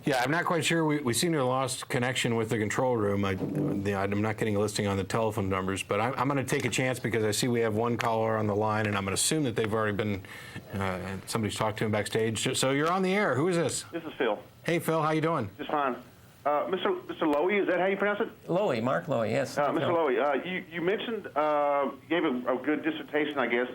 Yeah, I'm not quite sure. We seem to have lost connection with the control room. I'm not getting a listing on the telephone numbers, but I'm going to take a chance because I see we have one caller on the line, and I'm going to assume that they've already been, somebody's talked to him backstage. So you're on the air. Who is this? This is Phil. Hey, Phil, how you doing? Just fine. Mr. Loewe, is that how you pronounce it? Loewe, Mark Loewe, yes. Mr. Loewe, you mentioned, gave a good dissertation, I guess,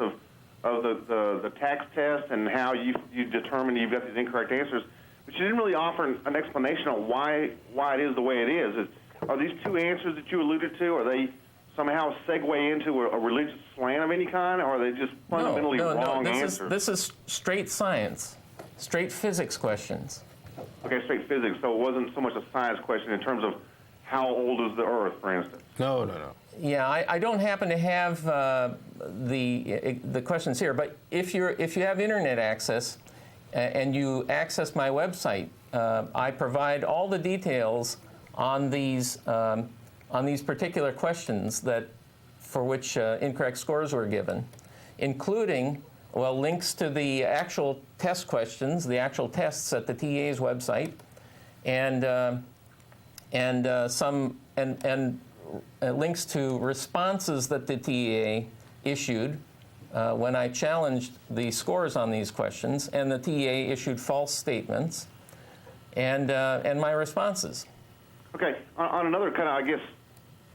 of the tax test and how you determined you've got these incorrect answers, but you didn't really offer an explanation on why it is the way it is. Are these two answers that you alluded to, are they somehow segue into a religious slant of any kind, or are they just fundamentally wrong answers? This is straight science, straight physics questions. Okay, straight physics. So it wasn't so much a science question in terms of how old is the Earth, for instance. No. Yeah, I don't happen to have the questions here, but if you have internet access and you access my website, I provide all the details on these particular questions for which incorrect scores were given, including links to the actual test questions, the actual tests at the TA's website, and links to responses that the TA issued when I challenged the scores on these questions, and the TA issued false statements, and my responses. Okay. On another kind of,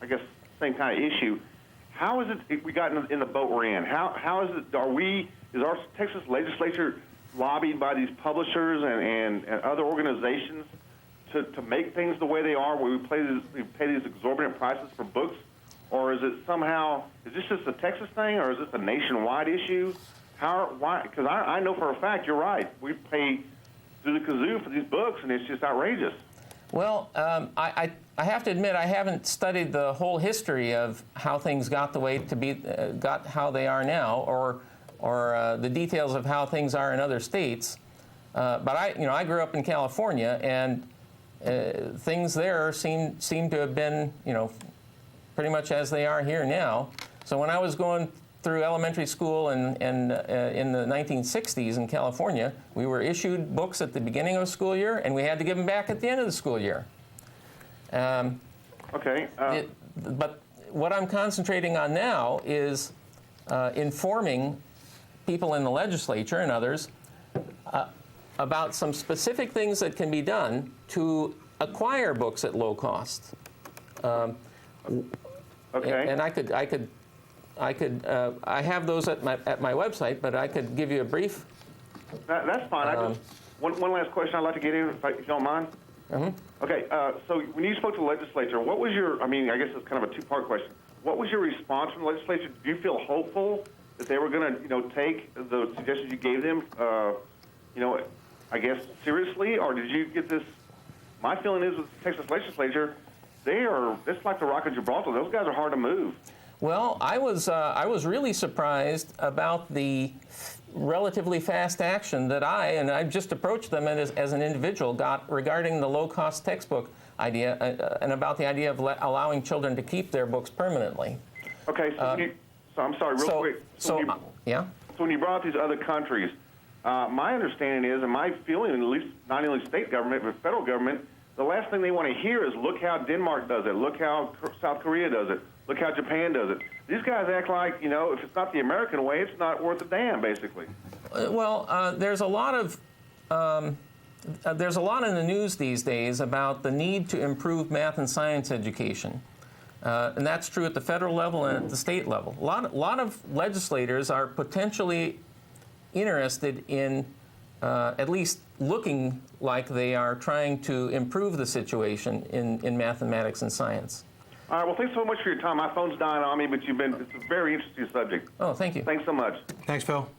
I guess, same kind of issue. How is it we got in the boat we're in? How is it? Is our Texas legislature lobbied by these publishers and other organizations to make things the way they are, where we pay these exorbitant prices for books? Or is it somehow, is this just a Texas thing, or is this a nationwide issue? Why? Because I know for a fact, you're right. We pay through the kazoo for these books, and it's just outrageous. Well, I have to admit I haven't studied the whole history of how things got the way to be, got how they are now, or the details of how things are in other states. But I grew up in California, and things there seem to have been, pretty much as they are here now. So when I was going through elementary school and in the 1960s in California, we were issued books at the beginning of the school year, and we had to give them back at the end of the school year. Okay. But what I'm concentrating on now is informing people in the legislature and others about some specific things that can be done to acquire books at low cost. Okay. And I have those at my website, but I could give you a brief. That's fine. One last question I'd like to get in, if you don't mind. Mm-hmm. Okay. So when you spoke to the legislature, what was your? I mean, I guess it's kind of a two-part question. What was your response from the legislature? Did you feel hopeful that they were going to, take the suggestions you gave them, I guess seriously, or did you get this? My feeling is with the Texas legislature, it's like the Rock of Gibraltar. Those guys are hard to move. Well, I was really surprised about the relatively fast action that I just approached them as an individual got regarding the low-cost textbook idea and about the idea of allowing children to keep their books permanently. Okay, so I'm sorry, real quick. So when you brought up these other countries, my understanding is, and my feeling, at least not only state government but federal government, the last thing they want to hear is, look how Denmark does it, look how South Korea does it, look how Japan does it. These guys act like, if it's not the American way, it's not worth a damn, basically. Well, there's a lot in the news these days about the need to improve math and science education. And that's true at the federal level and at the state level. A lot of legislators are potentially interested in at least looking like they are trying to improve the situation in mathematics and science. All right, well, thanks so much for your time. My phone's dying on me, but it's a very interesting subject. Oh, thank you. Thanks so much. Thanks, Phil.